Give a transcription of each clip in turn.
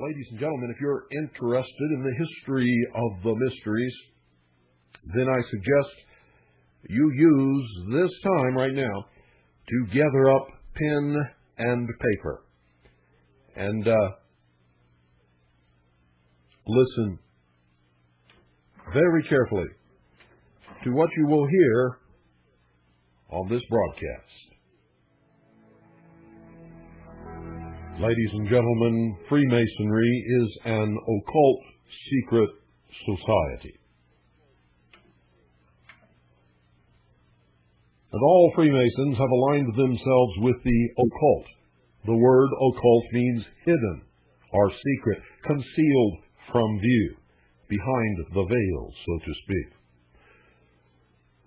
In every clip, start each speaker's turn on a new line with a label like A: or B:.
A: Ladies and gentlemen, if you're interested in the history of the mysteries, then I suggest you use this time right now to gather up pen and paper and listen very carefully to what you will hear on this broadcast. Ladies and gentlemen, Freemasonry is an occult secret society. And all Freemasons have aligned themselves with the occult. The word occult means hidden or secret, concealed from view, behind the veil, so to speak.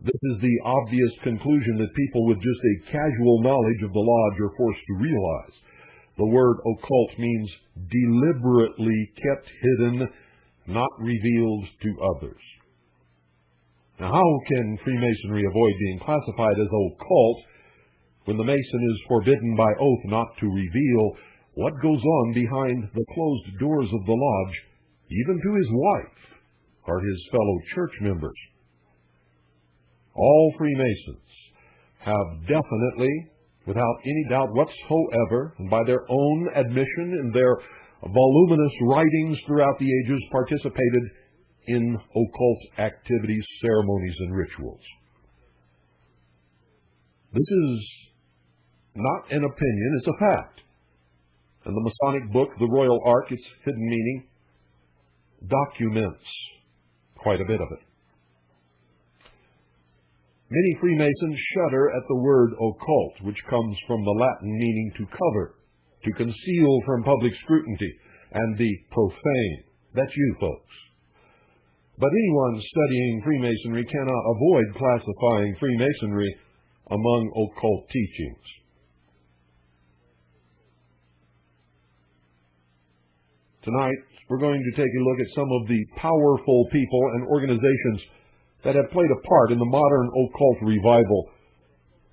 A: This is the obvious conclusion that people with just a casual knowledge of the lodge are forced to realize. The word occult means deliberately kept hidden, not revealed to others. Now, how can Freemasonry avoid being classified as occult when the Mason is forbidden by oath not to reveal what goes on behind the closed doors of the lodge, even to his wife or his fellow church members? All Freemasons have definitely, without any doubt whatsoever, and by their own admission in their voluminous writings throughout the ages, participated in occult activities, ceremonies, and rituals. This is not an opinion, it's a fact. And the Masonic book, The Royal Ark, its hidden meaning, documents quite a bit of it. Many Freemasons shudder at the word occult, which comes from the Latin meaning to cover, to conceal from public scrutiny, and the profane. That's you, folks. But anyone studying Freemasonry cannot avoid classifying Freemasonry among occult teachings. Tonight, we're going to take a look at some of the powerful people and organizations that have played a part in the modern occult revival.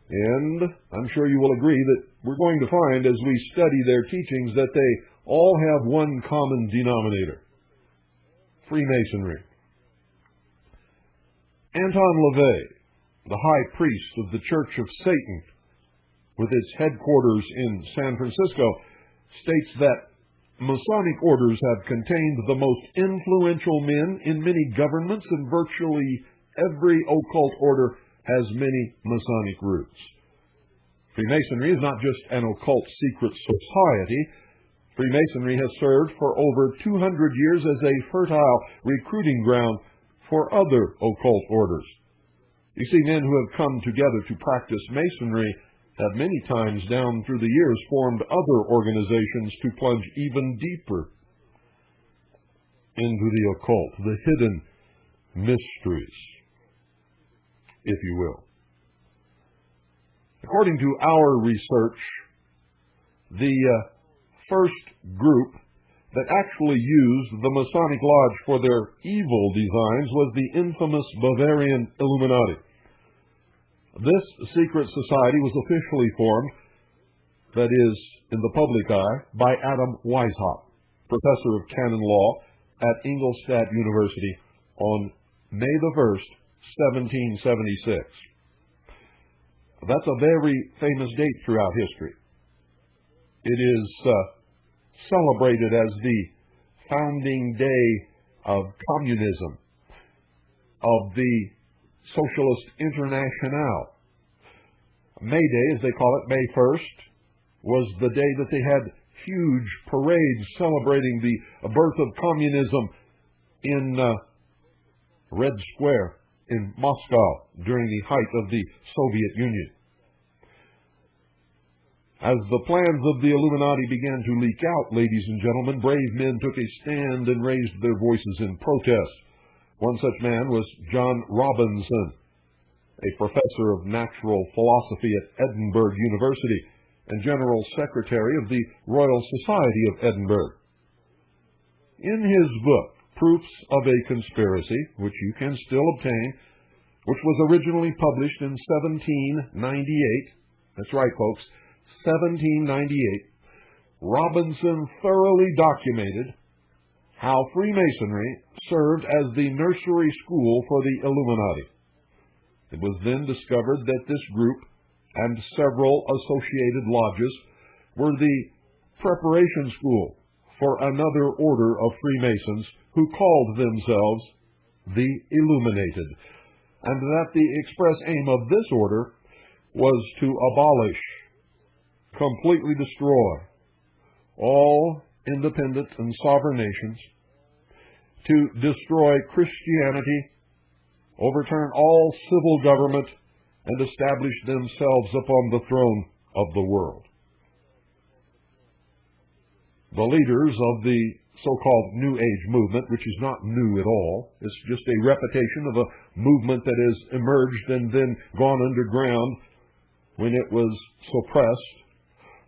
A: And I'm sure you will agree that we're going to find, as we study their teachings, that they all have one common denominator: Freemasonry. Anton LaVey, the high priest of the Church of Satan, with its headquarters in San Francisco, states that Masonic orders have contained the most influential men in many governments, and virtually every occult order has many Masonic roots. Freemasonry is not just an occult secret society. Freemasonry has served for over 200 years as a fertile recruiting ground for other occult orders. You see, men who have come together to practice Masonry have many times down through the years formed other organizations to plunge even deeper into the occult, the hidden mysteries, if you will. According to our research, the first group that actually used the Masonic Lodge for their evil designs was the infamous Bavarian Illuminati. This secret society was officially formed, that is, in the public eye, by Adam Weishaupt, professor of canon law at Ingolstadt University, on May the 1st, 1776. That's a very famous date throughout history. It is celebrated as the founding day of communism, of the Socialist Internationale. May Day, as they call it, May 1st, was the day that they had huge parades celebrating the birth of communism in Red Square in Moscow during the height of the Soviet Union. As the plans of the Illuminati began to leak out, ladies and gentlemen, brave men took a stand and raised their voices in protest. One such man was John Robinson, a professor of natural philosophy at Edinburgh University and General Secretary of the Royal Society of Edinburgh. In his book, Proofs of a Conspiracy, which you can still obtain, which was originally published in 1798, that's right, folks, 1798, Robinson thoroughly documented how Freemasonry served as the nursery school for the Illuminati. It was then discovered that this group and several associated lodges were the preparation school for another order of Freemasons who called themselves the Illuminated, and that the express aim of this order was to abolish, completely destroy all independent and sovereign nations, to destroy Christianity, overturn all civil government, and establish themselves upon the throne of the world. The leaders of the so-called New Age movement, which is not new at all, it's just a repetition of a movement that has emerged and then gone underground when it was suppressed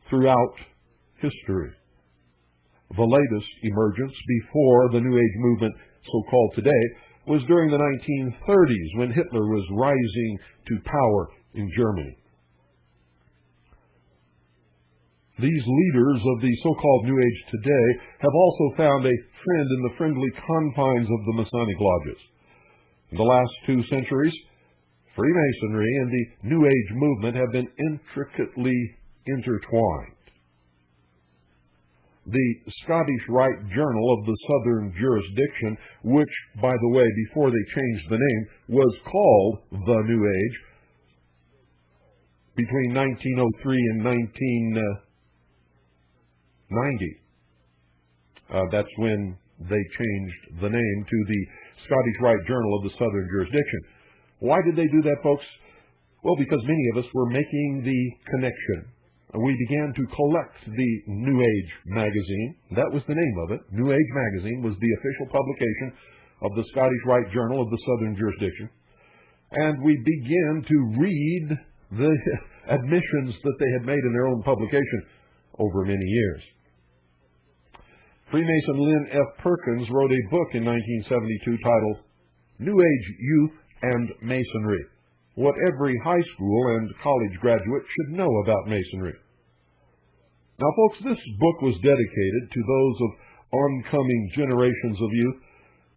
A: throughout history. The latest emergence before the New Age movement, so-called today, was during the 1930s when Hitler was rising to power in Germany. These leaders of the so-called New Age today have also found a friend in the friendly confines of the Masonic lodges. In the last 2 centuries, Freemasonry and the New Age movement have been intricately intertwined. The Scottish Rite Journal of the Southern Jurisdiction, which, by the way, before they changed the name, was called the New Age, between 1903 and 1990. That's when they changed the name to the Scottish Rite Journal of the Southern Jurisdiction. Why did they do that, folks? Well, because many of us were making the connection. We began to collect the New Age magazine. That was the name of it. New Age magazine was the official publication of the Scottish Rite Journal of the Southern Jurisdiction. And we began to read the admissions that they had made in their own publication over many years. Freemason Lynn F. Perkins wrote a book in 1972 titled New Age Youth and Masonry: What Every High School and College Graduate Should Know About Masonry. Now, folks, this book was dedicated to those of oncoming generations of youth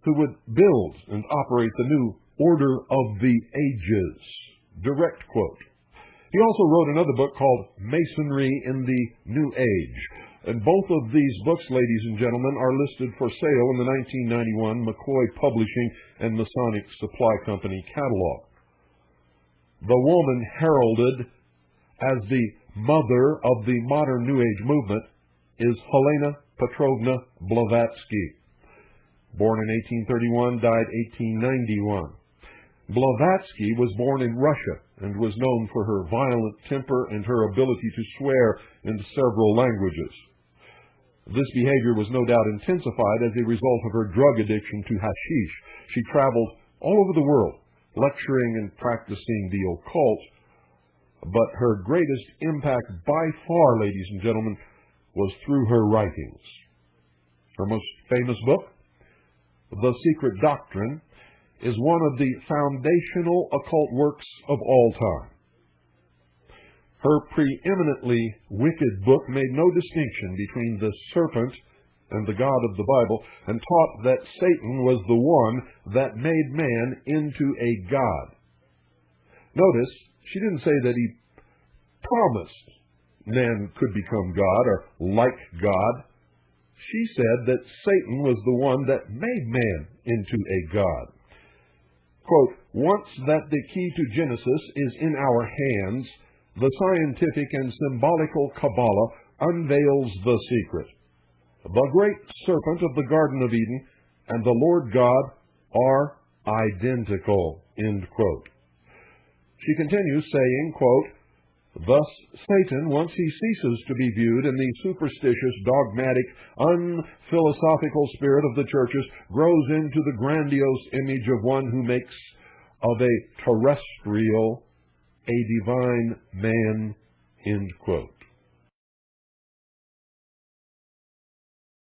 A: who would build and operate the new order of the ages. Direct quote. He also wrote another book called Masonry in the New Age. And both of these books, ladies and gentlemen, are listed for sale in the 1991 McCoy Publishing and Masonic Supply Company catalog. The woman heralded as the mother of the modern New Age movement is Helena Petrovna Blavatsky. Born in 1831, died 1891. Blavatsky was born in Russia and was known for her violent temper and her ability to swear in several languages. This behavior was no doubt intensified as a result of her drug addiction to hashish. She traveled all over the world, lecturing and practicing the occult, but her greatest impact by far, ladies and gentlemen, was through her writings. Her most famous book, The Secret Doctrine, is one of the foundational occult works of all time. Her preeminently wicked book made no distinction between the serpent and the God of the Bible, and taught that Satan was the one that made man into a god. Notice, she didn't say that he promised man could become God or like God. She said that Satan was the one that made man into a god. Quote, once that the key to Genesis is in our hands, the scientific and symbolical Kabbalah unveils the secret. The great serpent of the Garden of Eden and the Lord God are identical, end quote. She continues saying, quote, thus Satan, once he ceases to be viewed in the superstitious, dogmatic, unphilosophical spirit of the churches, grows into the grandiose image of one who makes of a terrestrial a divine man, end quote.